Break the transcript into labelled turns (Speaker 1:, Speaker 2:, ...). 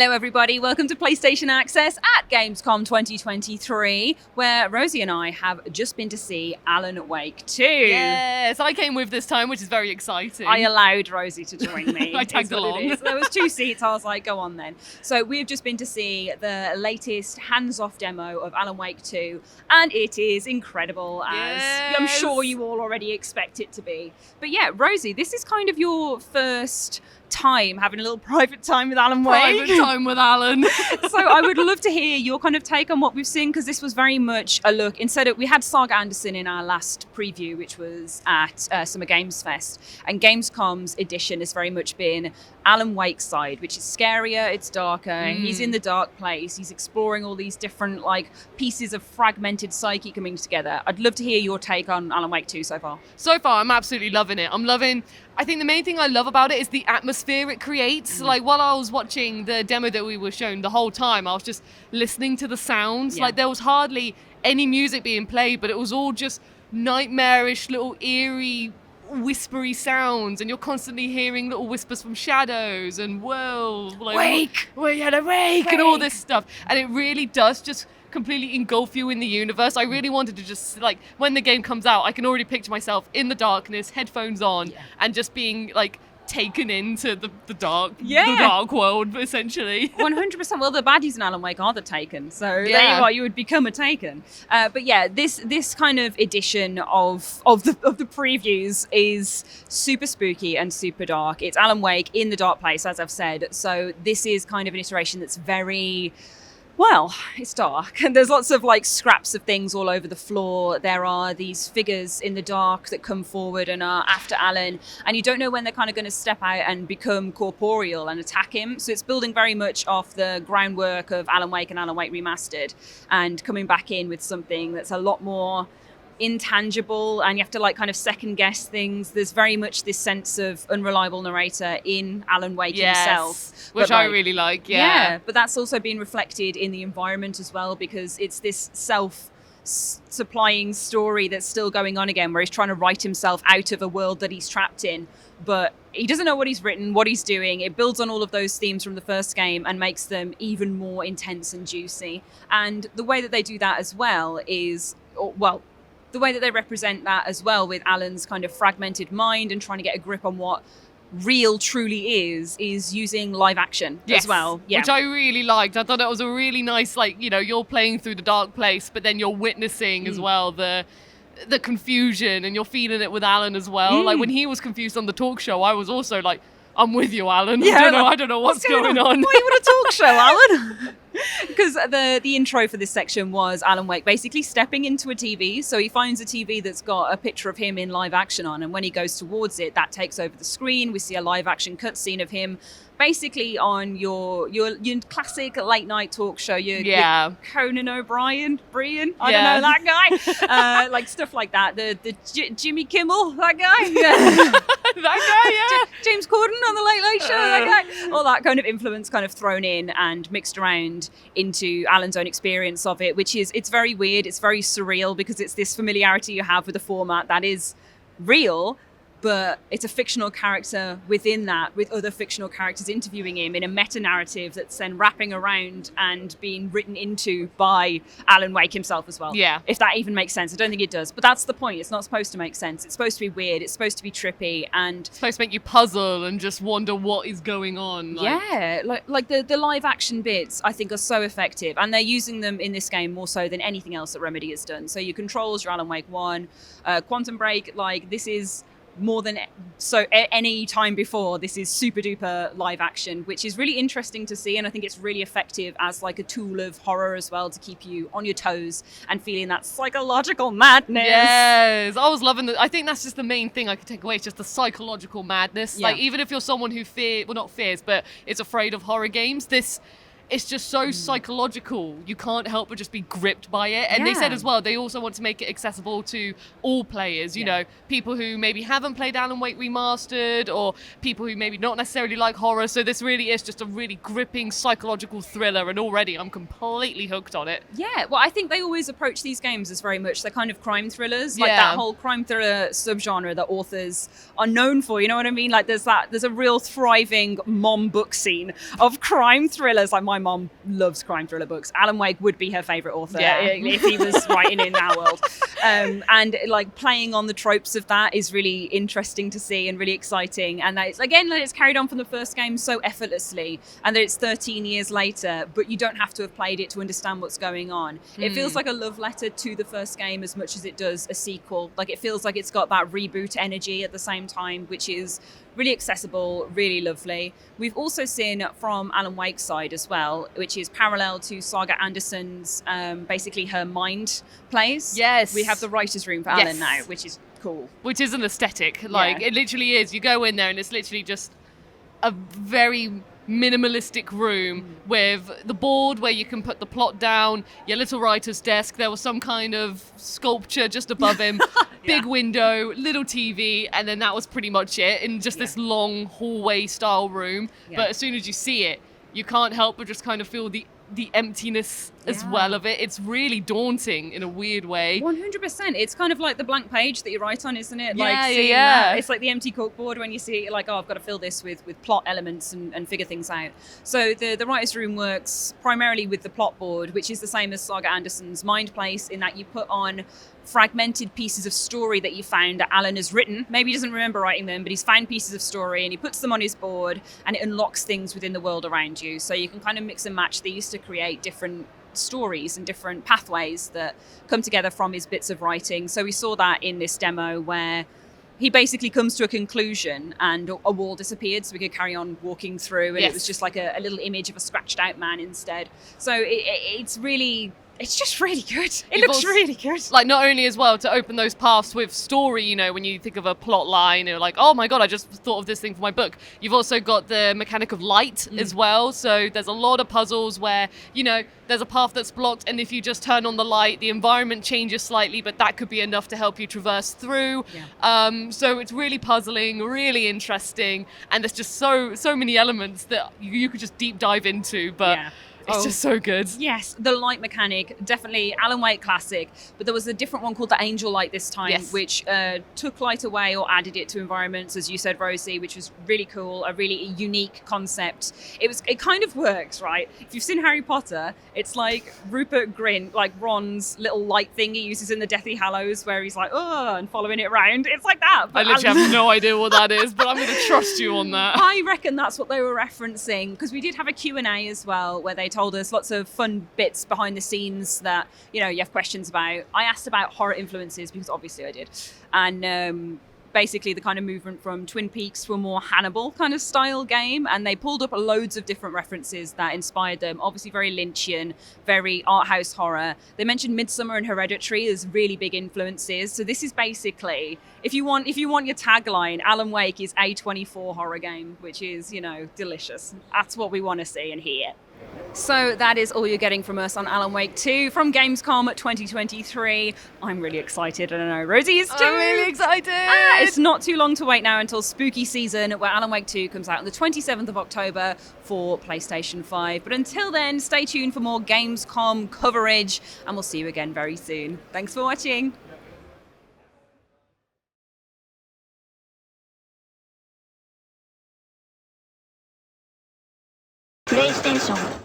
Speaker 1: Hello everybody, welcome to PlayStation Access at Gamescom 2023, where Rosie and I have just been to see Alan Wake 2.
Speaker 2: Yes, I came with this time, which is very exciting.
Speaker 1: I allowed Rosie to join me.
Speaker 2: I tagged along.
Speaker 1: There was 2 seats, I was like, go on then. So we've just been to see the latest hands-off demo of Alan Wake 2, and it is incredible, as I'm sure you all already expect it to be. But yeah, Rosie, this is kind of your first time having a little private time with Alan Wake.
Speaker 2: Private time with Alan.
Speaker 1: So I would love to hear your kind of take on what we've seen, because this was very much a look. Instead of, we had Saga Anderson in our last preview, which was at Summer Games Fest, and Gamescom's edition has very much been Alan Wake's side, which is scarier, it's darker, he's in the dark place, he's exploring all these different like pieces of fragmented psyche coming together. I'd love to hear your take on Alan Wake 2 so far.
Speaker 2: So far, I'm absolutely loving it. I think the main thing I love about it is the atmosphere it creates. Like, while I was watching the demo that we were shown the whole time, I was just listening to the sounds. Like, there was hardly any music being played, but it was all just nightmarish, little eerie, whispery sounds, and you're constantly hearing little whispers from shadows and wake, and all this stuff. And it really does just completely engulf you in the universe. I really wanted to just, like, when the game comes out, I can already picture myself in the darkness, headphones on, and just being like taken into the dark world, essentially.
Speaker 1: 100%. Well, the baddies in Alan Wake are the Taken, so there you are. You would become a Taken. But yeah, this kind of edition of the previews is super spooky and super dark. It's Alan Wake in the dark place, as I've said. So this is kind of an iteration that's very, well, it's dark, and there's lots of like scraps of things all over the floor. There are these figures in the dark that come forward and are after Alan, and you don't know when they're kind of going to step out and become corporeal and attack him. So it's building very much off the groundwork of Alan Wake and Alan Wake Remastered, and coming back in with something that's a lot more intangible, and you have to like kind of second guess things. There's very much this sense of unreliable narrator in Alan Wake himself,
Speaker 2: which I really like.
Speaker 1: But that's also been reflected in the environment as well, because it's this self-supplying story that's still going on again, where he's trying to write himself out of a world that he's trapped in, but he doesn't know what he's written, what he's doing. It builds on all of those themes from the first game and makes them even more intense and juicy. And the way that they do that as well is, the way that they represent that as well with Alan's kind of fragmented mind and trying to get a grip on what real truly is using live action as well. Yeah.
Speaker 2: Which I really liked. I thought that was a really nice, like, you know, you're playing through the dark place, but then you're witnessing as well the confusion, and you're feeling it with Alan as well. Like, when he was confused on the talk show, I was also like, I'm with you, Alan. I don't know what's going on.
Speaker 1: Why you want a talk show, Alan? Because the intro for this section was Alan Wake basically stepping into a TV. So he finds a TV that's got a picture of him in live action on, and when he goes towards it, that takes over the screen. We see a live action cutscene of him basically on your classic late night talk show, your Conan O'Brien, Brian, I don't know, that guy, like stuff like that. The Jimmy Kimmel, that guy, James Corden on the Late Late Show, that guy, all that kind of influence kind of thrown in and mixed around into Alan's own experience of it, which is, it's very weird, it's very surreal, because it's this familiarity you have with a format that is real, but it's a fictional character within that, with other fictional characters interviewing him in a meta-narrative that's then wrapping around and being written into by Alan Wake himself as well.
Speaker 2: Yeah.
Speaker 1: If that even makes sense. I don't think it does. But that's the point. It's not supposed to make sense. It's supposed to be weird. It's supposed to be trippy. And
Speaker 2: it's supposed to make you puzzle and just wonder what is going on.
Speaker 1: Like the live action bits, I think, are so effective. And they're using them in this game more so than anything else that Remedy has done. So your controls, your Alan Wake 1, Quantum Break, like, this is more than any time before. This is super duper live action, which is really interesting to see, and I think it's really effective as like a tool of horror as well, to keep you on your toes and feeling that psychological madness.
Speaker 2: Yes, I was loving I think that's just the main thing I could take away, is just the psychological madness. Like, even if you're someone who not fears, but is afraid of horror games, this it's just so psychological. You can't help but just be gripped by it. And they said as well, they also want to make it accessible to all players, you know, people who maybe haven't played Alan Wake Remastered, or people who maybe not necessarily like horror. So this really is just a really gripping psychological thriller, and already I'm completely hooked on it.
Speaker 1: Yeah, well, I think they always approach these games as very much they're kind of crime thrillers, like that whole crime thriller subgenre that authors are known for, you know what I mean? Like there's a real thriving mom book scene of crime thrillers. Like my mom loves crime thriller books. Alan Wake would be her favorite author if he was writing in our world. And like playing on the tropes of that is really interesting to see and really exciting. And that it's, again, that it's carried on from the first game so effortlessly, and that it's 13 years later, but you don't have to have played it to understand what's going on. It feels like a love letter to the first game as much as it does a sequel. Like it feels like it's got that reboot energy at the same time, which is really accessible, really lovely. We've also seen from Alan Wake's side as well, which is parallel to Saga Anderson's, basically her mind plays.
Speaker 2: Yes.
Speaker 1: We have the writer's room for Alan now, which is cool.
Speaker 2: Which is an aesthetic. Like, it literally is. You go in there and it's literally just a very minimalistic room with the board where you can put the plot down, your little writer's desk. There was some kind of sculpture just above him, big window, little TV, and then that was pretty much it in just this long hallway style room. But as soon as you see it, you can't help but just kind of feel the emptiness as well of it. It's really daunting in a weird way.
Speaker 1: 100%. It's kind of like the blank page that you write on, isn't it?
Speaker 2: Yeah,
Speaker 1: like seeing that. It's like the empty corkboard when you see it, like, oh, I've got to fill this with plot elements and figure things out. So the writer's room works primarily with the plot board, which is the same as Saga Anderson's Mind Place, in that you put on fragmented pieces of story that you found that Alan has written. Maybe he doesn't remember writing them, but he's found pieces of story and he puts them on his board, and it unlocks things within the world around you. So you can kind of mix and match these to create different stories and different pathways that come together from his bits of writing. So we saw that in this demo where he basically comes to a conclusion and a wall disappeared, so we could carry on walking through, and it was just like a little image of a scratched out man instead. So it's just really good. It looks really good.
Speaker 2: Like, not only as well to open those paths with story, you know, when you think of a plot line, you're like, oh my God, I just thought of this thing for my book. You've also got the mechanic of light as well. So there's a lot of puzzles where, you know, there's a path that's blocked, and if you just turn on the light, the environment changes slightly, but that could be enough to help you traverse through. So it's really puzzling, really interesting, and there's just so many elements that you could just deep dive into, but it's just so good.
Speaker 1: Yes, the light mechanic, definitely Alan Wake classic, but there was a different one called the Angel Light this time, which took light away or added it to environments, as you said, Rosie, which was really cool, a really unique concept. It kind of works, right? If you've seen Harry Potter, it's like Rupert Grint, like Ron's little light thing he uses in the Deathly Hallows, where he's like, oh, and following it around. It's like that.
Speaker 2: I literally have no idea what that is, but I'm going to trust you on that.
Speaker 1: I reckon that's what they were referencing, because we did have a Q&A as well, where they told us lots of fun bits behind the scenes that, you know, you have questions about. I asked about horror influences, because obviously I did. And basically the kind of movement from Twin Peaks to a more Hannibal kind of style game, and they pulled up loads of different references that inspired them. Obviously very Lynchian, very art house horror. They mentioned Midsummer and Hereditary as really big influences. So this is basically, if you want your tagline, Alan Wake is A24 horror game, which is, you know, delicious. That's what we want to see and hear. So that is all you're getting from us on Alan Wake 2 from Gamescom 2023. I'm really excited, and I know Rosie is too.
Speaker 2: I'm really excited.
Speaker 1: It's not too long to wait now until spooky season, where Alan Wake 2 comes out on the 27th of October for PlayStation 5. But until then, stay tuned for more Gamescom coverage, and we'll see you again very soon. Thanks for watching.
Speaker 3: PlayStation